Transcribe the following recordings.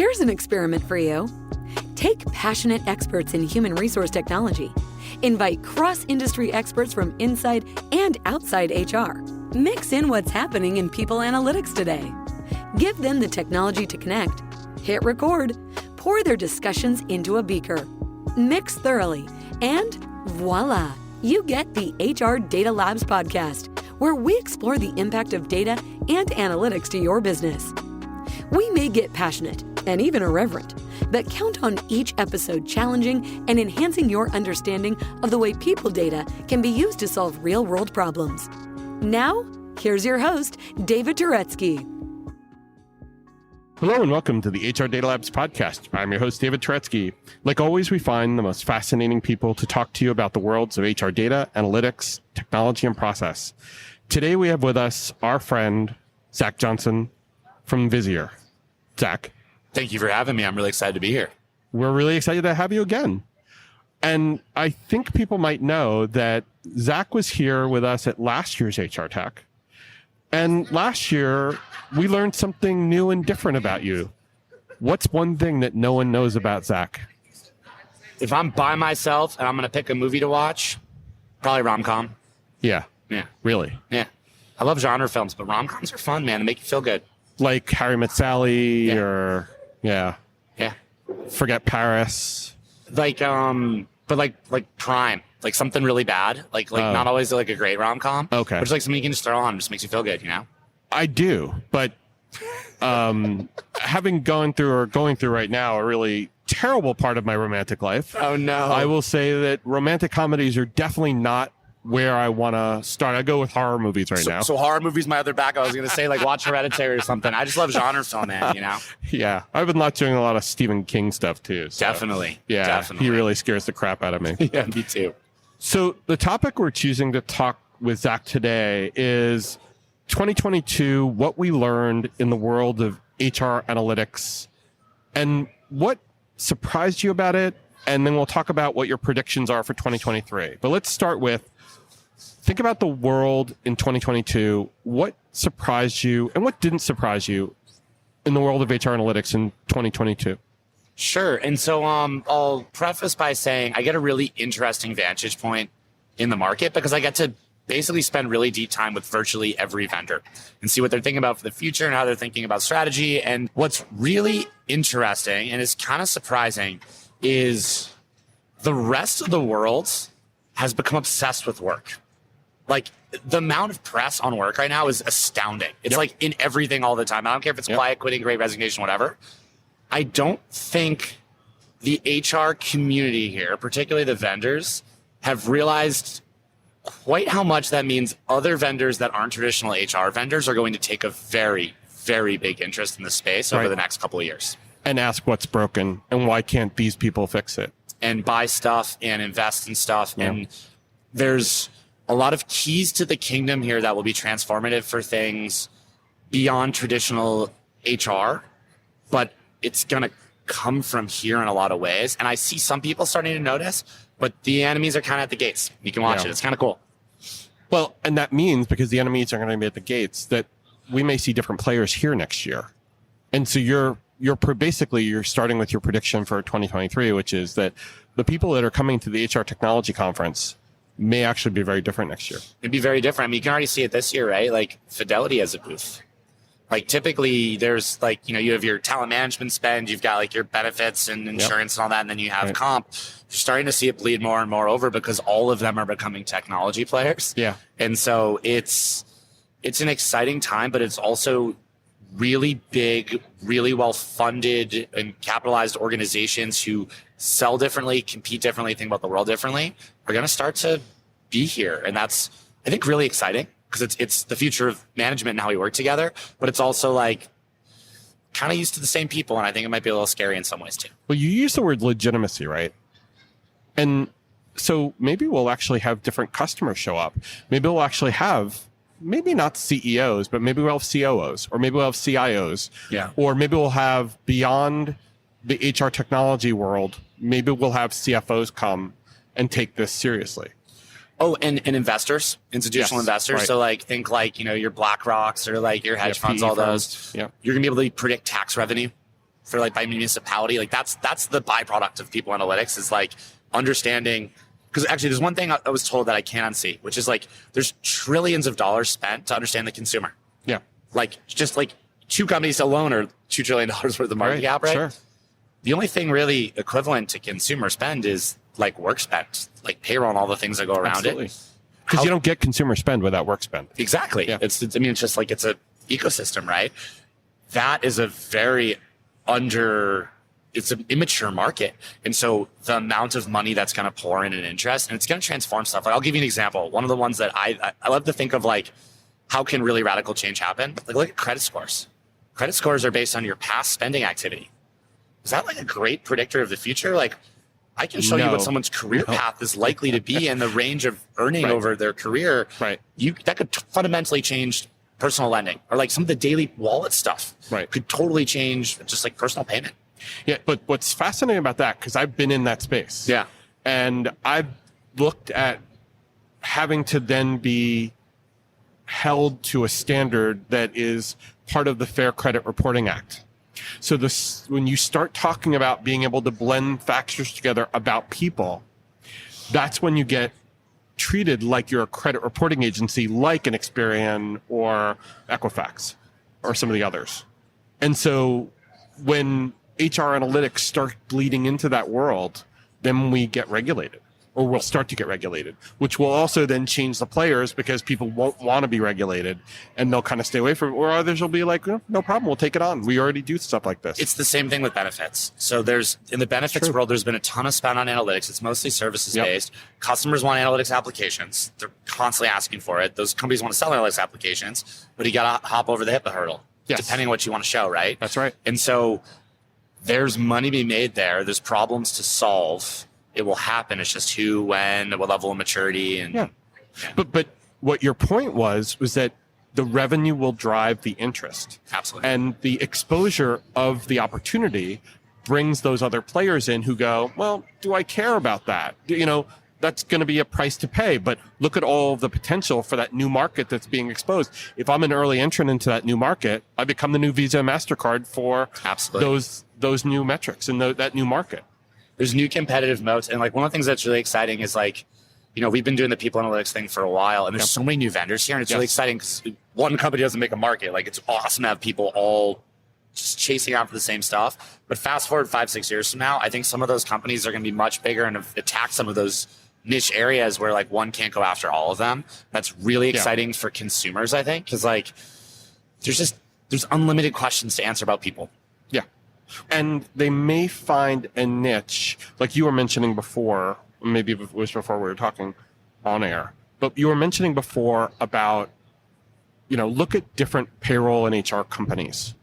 Here's an experiment for you. Take passionate experts in human resource technology. Invite cross-industry experts from inside and outside HR. Mix in what's happening in people analytics today. Give them the technology to connect. Hit record. Pour their discussions into a beaker. Mix thoroughly. And voila, you get the HR Data Labs podcast, where we explore the impact of data and analytics to your business. We may get passionate and even irreverent, but count on each episode challenging and enhancing your understanding of the way people data can be used to solve real-world problems. Now, here's your host, David Turetsky. Hello and welcome to the HR Data Labs podcast. I'm your host, David Turetsky. Like always, we find the most fascinating people to talk to you about the worlds of HR data, analytics, technology, and process. Today, we have with us our friend, Zack Johnson from Visier. Zack. Thank you for having me. I'm really excited to be here. We're really excited to have you again. And I think people might know that Zack was here with us at last year's HR Tech. And last year, we learned something new and different about you. What's one thing that no one knows about Zack? If I'm by myself and I'm going to pick a movie to watch, probably rom-com. Yeah. Yeah. Really? Yeah. I love genre films, but rom-coms are fun, man. They make you feel good. Like Harry Met Sally or, Yeah. Forget Paris. Like, but like Prime. Like something really bad. Like not always like a great rom-com. Okay. But it's like something you can just throw on. It just makes you feel good, you know? I do, but having going through right now a really terrible part of my romantic life. Oh, no. I will say that romantic comedies are definitely not where I want to start. I go with horror movies now. So horror movies, my other back. I was going to say like watch Hereditary or something. I just love genre film, man, you know? Yeah. I've been watching a lot of Stephen King stuff too. So. Definitely. Yeah. Definitely. He really scares the crap out of me. Yeah, me too. So the topic we're choosing to talk with Zack today is 2022, what we learned in the world of HR analytics and what surprised you about it. And then we'll talk about what your predictions are for 2023. But let's start with, think about the world in 2022. What surprised you and what didn't surprise you in the world of HR analytics in 2022? Sure. And so I'll preface by saying I get a really interesting vantage point in the market because I get to basically spend really deep time with virtually every vendor and see what they're thinking about for the future and how they're thinking about strategy. And what's really interesting and is kind of surprising is the rest of the world has become obsessed with work. Like the amount of press on work right now is astounding. It's like in everything all the time. I don't care if it's quiet quitting, great resignation, whatever. I don't think the HR community here, particularly the vendors, have realized quite how much that means other vendors that aren't traditional HR vendors are going to take a very, very big interest in the space over the next couple of years. And ask what's broken and why can't these people fix it? And buy stuff and invest in stuff. Yeah. And there's a lot of keys to the kingdom here that will be transformative for things beyond traditional HR, but it's going to come from here in a lot of ways. And I see some people starting to notice, but the enemies are kind of at the gates. You can watch it. It's kind of cool. Well, and that means because the enemies are going to be at the gates that we may see different players here next year. And so you're starting with your prediction for 2023, which is that the people that are coming to the HR technology conference may actually be very different next year. It'd be very different. I mean, you can already see it this year, right? Like Fidelity has a booth. Like typically there's like, you have your talent management spend, you've got like your benefits and insurance and all that. And then you have comp. You're starting to see it bleed more and more over because all of them are becoming technology players. Yeah. And so it's an exciting time, but it's also really big, really well-funded and capitalized organizations who sell differently, compete differently, think about the world differently, are going to start to be here. And that's, I think, really exciting. Because it's the future of management and how we work together, but it's also like kind of used to the same people, and I think it might be a little scary in some ways too. Well, you use the word legitimacy, right? And so maybe we'll actually have different customers show up. Maybe we'll actually have, maybe not CEOs, but maybe we'll have COOs, or maybe we'll have CIOs, or maybe we'll have beyond the HR technology world, maybe we'll have CFOs come and take this seriously. Oh, and investors, institutional investors. Right. So like, think like, your BlackRocks or like your hedge funds, all those. Yeah. You're going to be able to predict tax revenue for like by municipality. Like that's the byproduct of people analytics is like understanding. Because actually, there's one thing I was told that I can't unsee, which is like there's trillions of dollars spent to understand the consumer. Yeah. Like just like two companies alone are $2 trillion worth of market cap, right? Sure. The only thing really equivalent to consumer spend is like work spend, like payroll and all the things that go around Absolutely. it. Because you don't get consumer spend without work spend. Exactly. Yeah. It's just like it's a ecosystem, right? That is a very it's an immature market. And so the amount of money that's going to pour in and interest, and it's going to transform stuff. Like I'll give you an example. One of the ones that I love to think of, like, how can really radical change happen? Like look at credit scores. Credit scores are based on your past spending activity. Is that like a great predictor of the future? Like I can show you what someone's career path is likely to be and the range of earning over their career. Right. That could fundamentally change personal lending, or like some of the daily wallet stuff. Right. Could totally change just like personal payment. Yeah, but what's fascinating about that, because I've been in that space. Yeah. And I've looked at having to then be held to a standard that is part of the Fair Credit Reporting Act. So when you start talking about being able to blend factors together about people, that's when you get treated like you're a credit reporting agency, like an Experian or Equifax or some of the others. And so when HR analytics start bleeding into that world, then we get regulated, or we'll start to get regulated, which will also then change the players because people won't want to be regulated and they'll kind of stay away from it. Or others will be like, no problem, we'll take it on. We already do stuff like this. It's the same thing with benefits. So in the benefits world, there's been a ton of spend on analytics. It's mostly services based. Customers want analytics applications. They're constantly asking for it. Those companies want to sell analytics applications, but you got to hop over the HIPAA hurdle, depending on what you want to show, right? That's right. And so there's money to be made there. There's problems to solve. It will happen. It's just who, when, what level of maturity. And But what your point was that the revenue will drive the interest. Absolutely. And the exposure of the opportunity brings those other players in who go, well, do I care about that? That's going to be a price to pay, but look at all of the potential for that new market that's being exposed. If I'm an early entrant into that new market, I become the new Visa and MasterCard for those new metrics and that new market. There's new competitive moats. And like one of the things that's really exciting is like, we've been doing the people analytics thing for a while, and there's so many new vendors here, and it's really exciting because one company doesn't make a market. Like it's awesome to have people all just chasing after the same stuff. But fast forward 5-6 years from now, I think some of those companies are going to be much bigger and attack some of those niche areas where like one can't go after all of them. That's really exciting for consumers, I think, because like there's unlimited questions to answer about people. Yeah. And they may find a niche, like you were mentioning before, maybe it was before we were talking on air, but you were mentioning before about, look at different payroll and HR companies.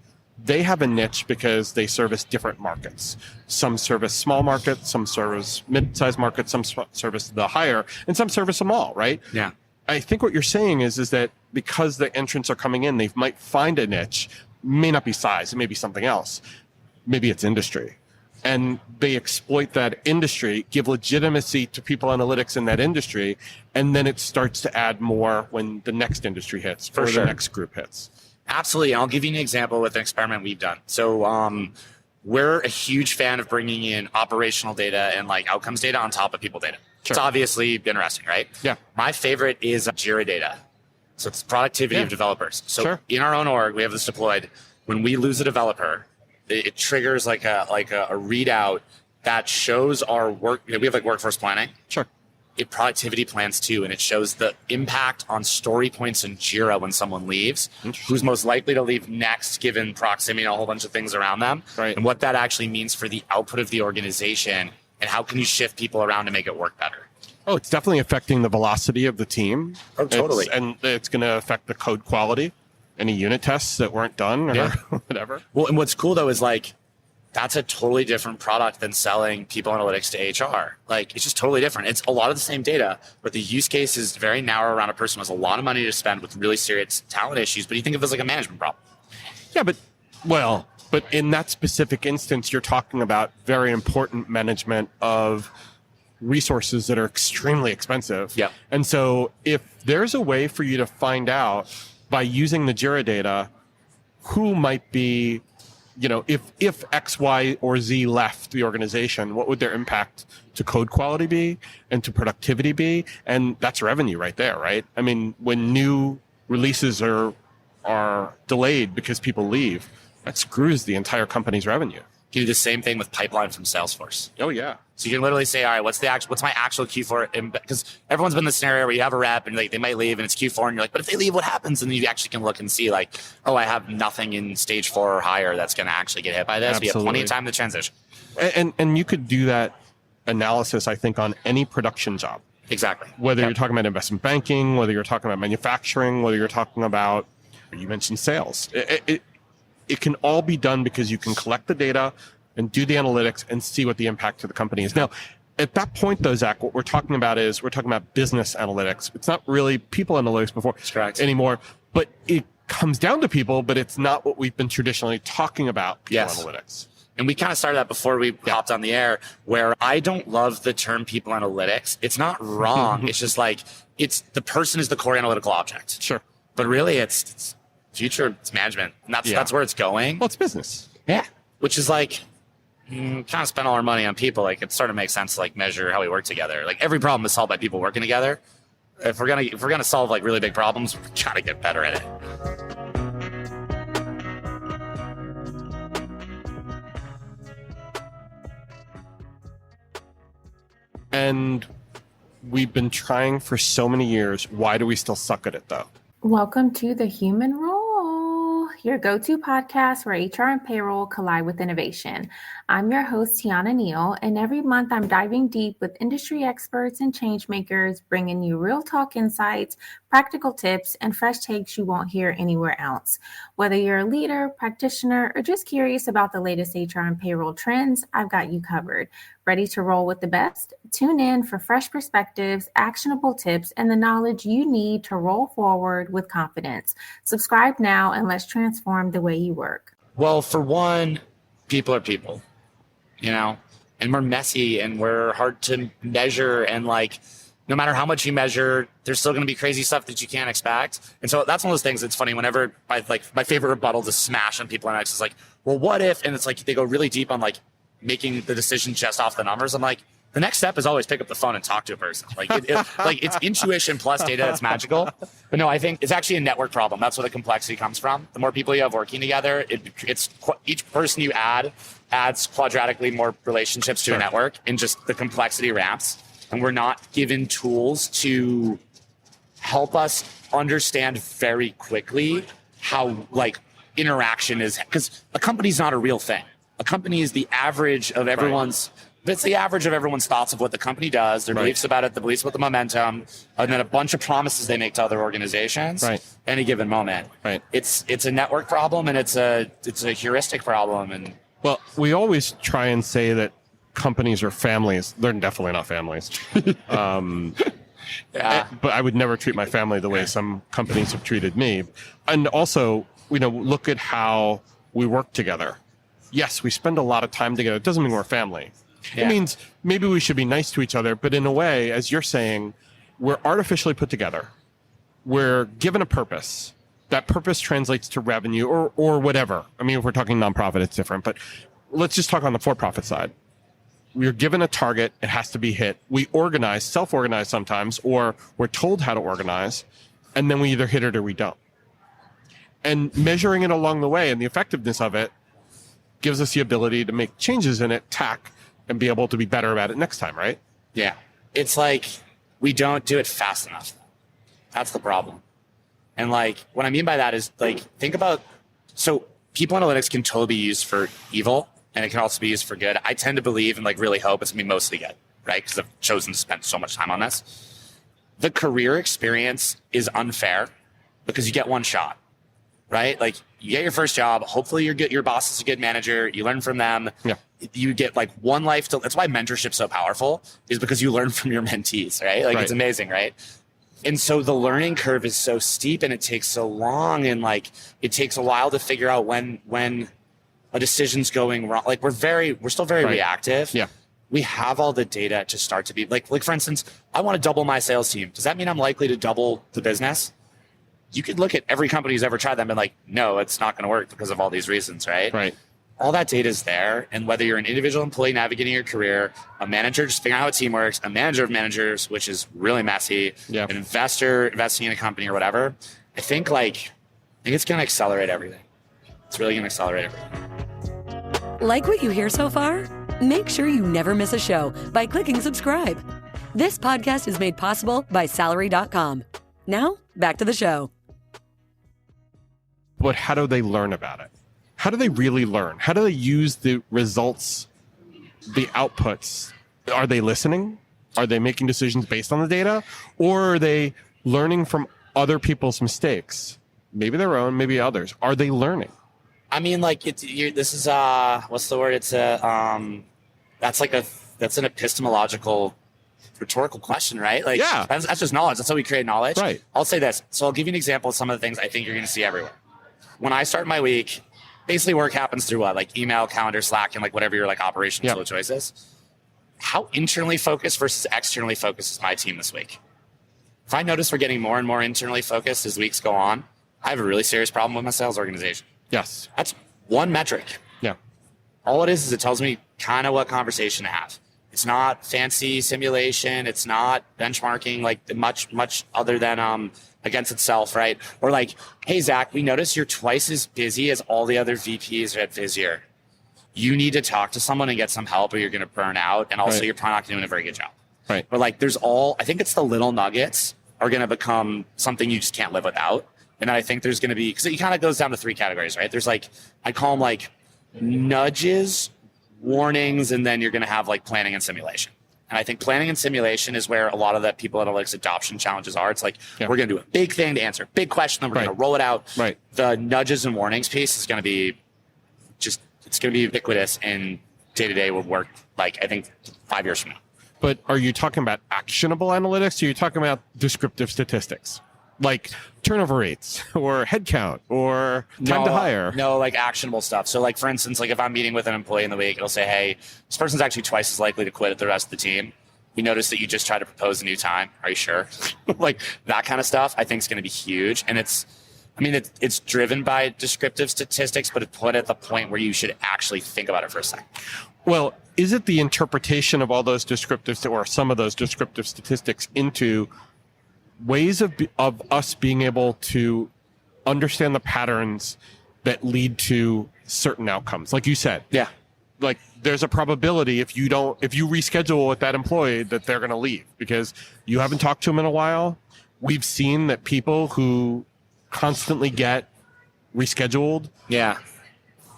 They have a niche because they service different markets. Some service small markets, some service mid-sized markets, some service the higher, and some service them all, right? Yeah. I think what you're saying is that because the entrants are coming in, they might find a niche, may not be size, it may be something else. Maybe it's industry. And they exploit that industry, give legitimacy to people analytics in that industry, and then it starts to add more when the next industry hits or the next group hits. Absolutely. And I'll give you an example with an experiment we've done. So we're a huge fan of bringing in operational data and like outcomes data on top of people data. Sure. It's obviously interesting, right? Yeah. My favorite is Jira data. So it's productivity of developers. So in our own org, we have this deployed. When we lose a developer, it triggers like a readout that shows our work. We have like workforce planning. Sure. Productivity plans too, and it shows the impact on story points in Jira when someone leaves, who's most likely to leave next given proximity and a whole bunch of things around them, and what that actually means for the output of the organization, and how can you shift people around to make it work better. Oh, it's definitely affecting the velocity of the team. Oh, totally. And it's going to affect the code quality, any unit tests that weren't done or whatever. Well, and what's cool though is like, that's a totally different product than selling people analytics to HR. Like, it's just totally different. It's a lot of the same data, but the use case is very narrow around a person who has a lot of money to spend with really serious talent issues, but you think of it as like a management problem. Yeah, but in that specific instance, you're talking about very important management of resources that are extremely expensive. Yeah. And so if there's a way for you to find out by using the Jira data who might be if X, Y, or Z left the organization, what would their impact to code quality be and to productivity be? And that's revenue right there, right? I mean, when new releases are delayed because people leave, that screws the entire company's revenue. You do the same thing with pipeline from Salesforce. Oh yeah. So you can literally say, all right, what's my actual Q4? Because everyone's been in the scenario where you have a rep and like they might leave and it's Q4 and you're like, but if they leave, what happens? And then you actually can look and see like, oh, I have nothing in stage 4 or higher that's going to actually get hit by this. Absolutely. We have plenty of time to transition. And you could do that analysis, I think, on any production job. Exactly. Whether you're talking about investment banking, whether you're talking about manufacturing, whether you're talking about, you mentioned sales. It can all be done because you can collect the data and do the analytics and see what the impact to the company is. Now, at that point, though, Zach, what we're talking about business analytics. It's not really people analytics anymore, but it comes down to people, but it's not what we've been traditionally talking about, people analytics. And we kind of started that before we hopped on the air, where I don't love the term people analytics. It's not wrong. It's just like, the person is the core analytical object. Sure. But really, it's future, it's management. And that's where it's going. Well, it's business. Yeah. Which is like, kind of spend all our money on people. Like it sort of makes sense to like measure how we work together. Like every problem is solved by people working together. If we're gonna solve like really big problems, we gotta get better at it. And we've been trying for so many years. Why do we still suck at it though? Welcome to The Human Role, your go-to podcast where HR and payroll collide with innovation. I'm your host, Tiana Neal, and every month I'm diving deep with industry experts and change makers, bringing you real talk insights, practical tips, and fresh takes you won't hear anywhere else. Whether you're a leader, practitioner, or just curious about the latest HR and payroll trends, I've got you covered. Ready to roll with the best? Tune in for fresh perspectives, actionable tips, and the knowledge you need to roll forward with confidence. Subscribe now and let's transform the way you work. Well, for one, people are people, and we're messy and we're hard to measure. And like, no matter how much you measure, there's still going to be crazy stuff that you can't expect. And so that's one of those things that's funny whenever my favorite rebuttal to smash on people and it's like, well, what if? And it's like, they go really deep on like making the decision just off the numbers. I'm like, the next step is always pick up the phone and talk to a person. Like it's intuition plus data that's magical. But no, I think it's actually a network problem. That's where the complexity comes from. The more people you have working together, it's each person you add adds quadratically more relationships to a network, and just the complexity ramps. And we're not given tools to help us understand very quickly how like interaction is, because a company's not a real thing. A company is the average of everyone's. It's the average of everyone's thoughts of what the company does, their beliefs about it, the beliefs about the momentum, and then a bunch of promises they make to other organizations any given moment. Right. It's a network problem, and it's a heuristic problem. And well, we always try and say that companies are families. They're definitely not families. But I would never treat my family the way some companies have treated me. And also, look at how we work together. Yes, we spend a lot of time together. It doesn't mean we're family. Yeah. It means maybe we should be nice to each other, but in a way, as you're saying, we're artificially put together. We're given a purpose. That purpose translates to revenue or whatever. I mean, if we're talking nonprofit, it's different, but let's just talk on the for-profit side. We're given a target. It has to be hit. We organize, self-organize sometimes, or we're told how to organize, and then we either hit it or we don't. And measuring it along the way and the effectiveness of it gives us the ability to make changes in it, tack, and be able to be better about it next time, right? Yeah. It's like we don't do it fast enough. That's the problem. And like what I mean by that is like, think about, so people analytics can totally be used for evil, and it can also be used for good. I tend to believe and like really hope it's gonna be mostly good, right? Because I've chosen to spend so much time on this. The career experience is unfair because you get one shot, right? Like you get your first job. Hopefully your boss is a good manager. You learn from them. Yeah. You get like one life to, that's why mentorship's so powerful, is because you learn from your mentees, right? Like it's amazing, right? And so the learning curve is so steep and it takes so long, and like it takes a while to figure out when a decision's going wrong. Like we're still very reactive. Yeah. We have all the data to start to be like for instance, I want to double my sales team. Does that mean I'm likely to double the business? You could look at every company who's ever tried that and be like, no, it's not going to work because of all these reasons, right? Right. all that data is there. And whether you're an individual employee navigating your career, a manager just figuring out how a team works, a manager of managers, which is really messy, an investor investing in a company or whatever, I think it's going to accelerate everything. It's really going to accelerate everything. Like what you hear so far? Make sure you never miss a show by clicking subscribe. This podcast is made possible by Salary.com. Now, back to the show. But how do they learn about it? How do they really learn? How do they use the results, the outputs? Are they listening? Are they making decisions based on the data? Or are they learning from other people's mistakes? Maybe their own, maybe others. Are they learning? I mean, this is what's the word? It's that's an epistemological, rhetorical question, right? That's just knowledge. That's how we create knowledge. Right. I'll say this. So I'll give you an example of some of the things I think you're going to see everywhere. When I start my week, basically work happens through what? Like email, calendar, Slack, and whatever your operational flow choice is. How internally focused versus externally focused is my team this week? If I notice we're getting more and more internally focused as weeks go on, I have a really serious problem with my sales organization. Yes. That's one metric. Yeah. All it is it tells me kind of what conversation to have. It's not fancy simulation. It's not benchmarking much other than against itself, right? Or hey, Zach, we notice you're twice as busy as all the other VPs at Visier. You need to talk to someone and get some help or you're going to burn out. And also you're probably not doing a very good job. Right. But I think it's the little nuggets are going to become something you just can't live without. And I think there's going to be, because it kind of goes down to three categories, right? There's I call them nudges, warnings, and then you're going to have planning and simulation. And I think planning and simulation is where a lot of the people analytics adoption challenges are. It's we're going to do a big thing to answer a big question, then we're going to roll it out. Right. The nudges and warnings piece is going to be it's going to be ubiquitous in day-to-day work, I think 5 years from now. But are you talking about actionable analytics or are you talking about descriptive statistics? Like turnover rates or headcount or time to hire? No, actionable stuff. So for instance, if I'm meeting with an employee in the week, it'll say, hey, this person's actually twice as likely to quit as the rest of the team. We noticed that you just tried to propose a new time. Are you sure? That kind of stuff I think is going to be huge. And it's driven by descriptive statistics, but it's put at the point where you should actually think about it for a second. Well, is it the interpretation of all those descriptive or some of those descriptive statistics into ways of us being able to understand the patterns that lead to certain outcomes? Like you said. Yeah. There's a probability if you reschedule with that employee that they're going to leave because you haven't talked to them in a while. We've seen that people who constantly get rescheduled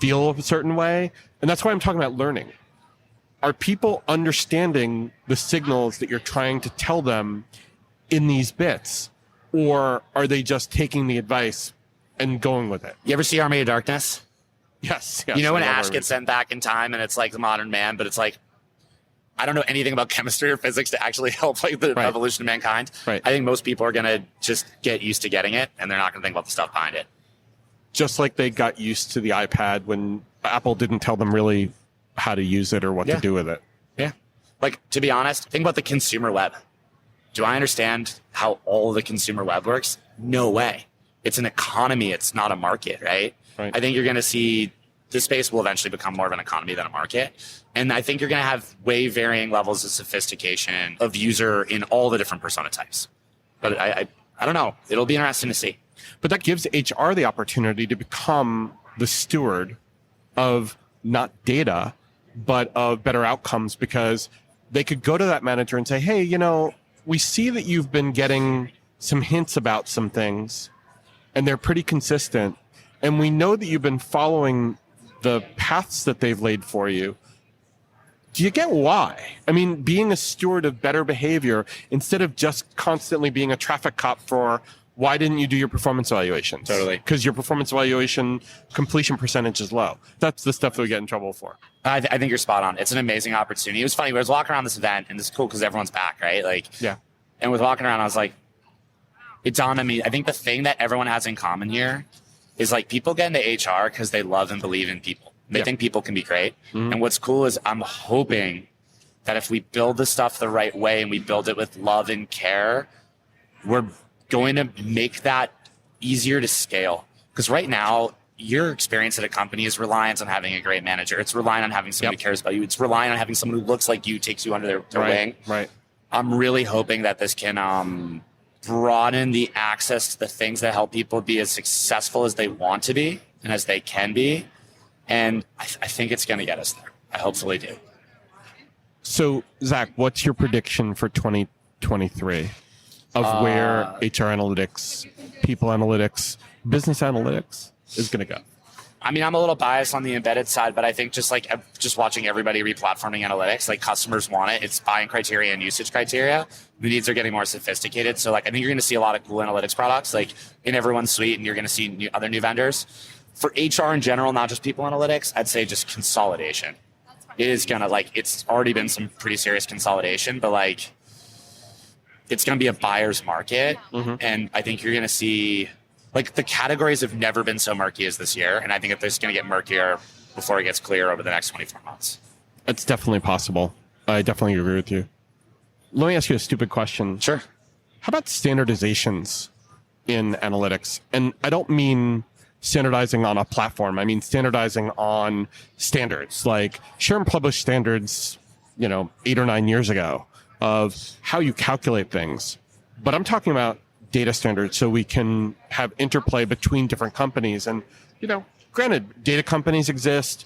feel a certain way. And that's why I'm talking about learning. Are people understanding the signals that you're trying to tell them in these bits, or are they just taking the advice and going with it? You ever see Army of Darkness? Yes. You know when Ash gets sent back in time and it's the modern man, but it's I don't know anything about chemistry or physics to actually help the evolution of mankind. Right. I think most people are going to just get used to getting it and they're not going to think about the stuff behind it. Just like they got used to the iPad when Apple didn't tell them really how to use it or what to do with it. Yeah. To be honest, think about the consumer web. Do I understand how all the consumer web works? No way. It's an economy. It's not a market, right? I think you're going to see this space will eventually become more of an economy than a market. And I think you're going to have way varying levels of sophistication of user in all the different persona types. But I don't know. It'll be interesting to see. But that gives HR the opportunity to become the steward of not data, but of better outcomes because they could go to that manager and say, hey, we see that you've been getting some hints about some things and they're pretty consistent. And we know that you've been following the paths that they've laid for you. Do you get why? Being a steward of better behavior instead of just constantly being a traffic cop for why didn't you do your performance evaluations? Totally. Because your performance evaluation completion percentage is low. That's the stuff that we get in trouble for. I think you're spot on. It's an amazing opportunity. It was funny. I was walking around this event and it's cool because everyone's back, right? And with walking around, I was it dawned on me. I think the thing that everyone has in common here is people get into HR because they love and believe in people. They think people can be great. Mm-hmm. And what's cool is I'm hoping that if we build the stuff the right way and we build it with love and care, we're going to make that easier to scale. Because right now, your experience at a company is reliant on having a great manager. It's reliant on having someone who cares about you. It's reliant on having someone who looks like you, takes you under their wing. Right. I'm really hoping that this can broaden the access to the things that help people be as successful as they want to be and as they can be. And I think it's going to get us there. I hopefully do. So, Zach, what's your prediction for 2023 of where HR analytics, people analytics, business analytics is going to go? I mean, I'm a little biased on the embedded side, but I think just watching everybody replatforming analytics, like customers want it. It's buying criteria and usage criteria. The needs are getting more sophisticated. So like, I think you're going to see a lot of cool analytics products like in everyone's suite, and you're going to see other new vendors. For HR in general, not just people analytics, I'd say just consolidation. It is going to it's already been some pretty serious consolidation, but like it's going to be a buyer's market. Mm-hmm. And I think you're going to see like the categories have never been so murky as this year. And I think it's going to get murkier before it gets clear over the next 24 months. It's definitely possible. I definitely agree with you. Let me ask you a stupid question. Sure. How about standardizations in analytics? And I don't mean standardizing on a platform. I mean standardizing on standards. Like Sharon published standards, 8 or 9 years ago of how you calculate things. But I'm talking about data standards so we can have interplay between different companies. And, granted, data companies exist,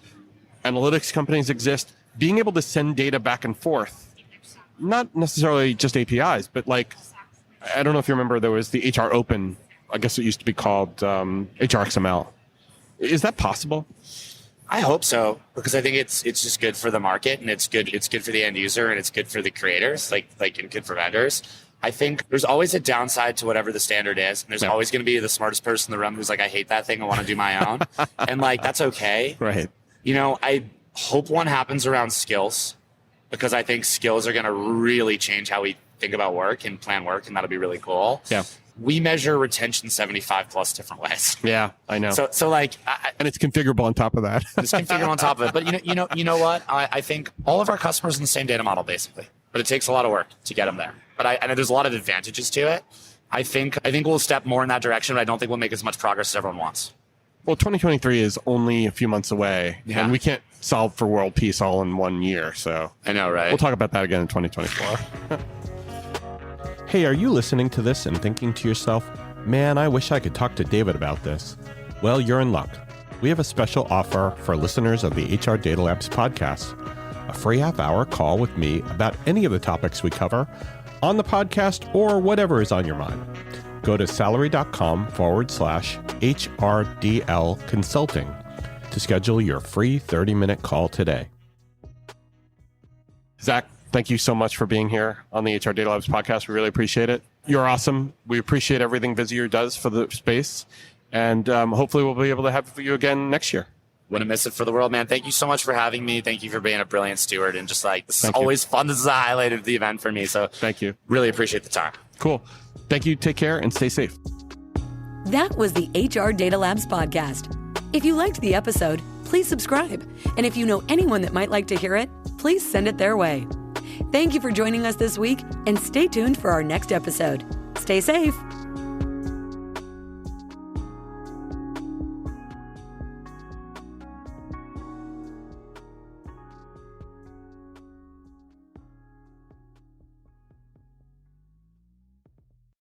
analytics companies exist. Being able to send data back and forth, not necessarily just APIs, but like, I don't know if you remember, there was the HR Open, I guess it used to be called HRXML. Is that possible? I hope so, because I think it's just good for the market, and it's good for the end user, and it's good for the creators, and good for vendors. I think there's always a downside to whatever the standard is. And there's always going to be the smartest person in the room who's like, I hate that thing. I want to do my own. And that's okay. Right. I hope one happens around skills, because I think skills are going to really change how we think about work and plan work. And that'll be really cool. Yeah. We measure retention 75 plus different ways. Yeah, I know. So and it's configurable on top of that. It's configurable on top of it. But you know what? I think all of our customers in the same data model, basically. But it takes a lot of work to get them there. But and there's a lot of advantages to it. I think we'll step more in that direction, but I don't think we'll make as much progress as everyone wants. Well, 2023 is only a few months away, and we can't solve for world peace all in 1 year. So I know, right? We'll talk about that again in 2024. Hey, are you listening to this and thinking to yourself, man, I wish I could talk to David about this? Well, you're in luck. We have a special offer for listeners of the HR Data Labs podcast. A free half-hour call with me about any of the topics we cover on the podcast or whatever is on your mind. Go to salary.com/HRDL consulting to schedule your free 30-minute call today. Zach, thank you so much for being here on the HR Data Labs podcast. We really appreciate it. You're awesome. We appreciate everything Visier does for the space. And hopefully we'll be able to have you again next year. Wouldn't miss it for the world, man. Thank you so much for having me. Thank you for being a brilliant steward. And just this is always fun. This is a highlight of the event for me. So thank you. Really appreciate the time. Cool. Thank you. Take care and stay safe. That was the HR Data Labs podcast. If you liked the episode, please subscribe. And if you know anyone that might like to hear it, please send it their way. Thank you for joining us this week, and stay tuned for our next episode. Stay safe.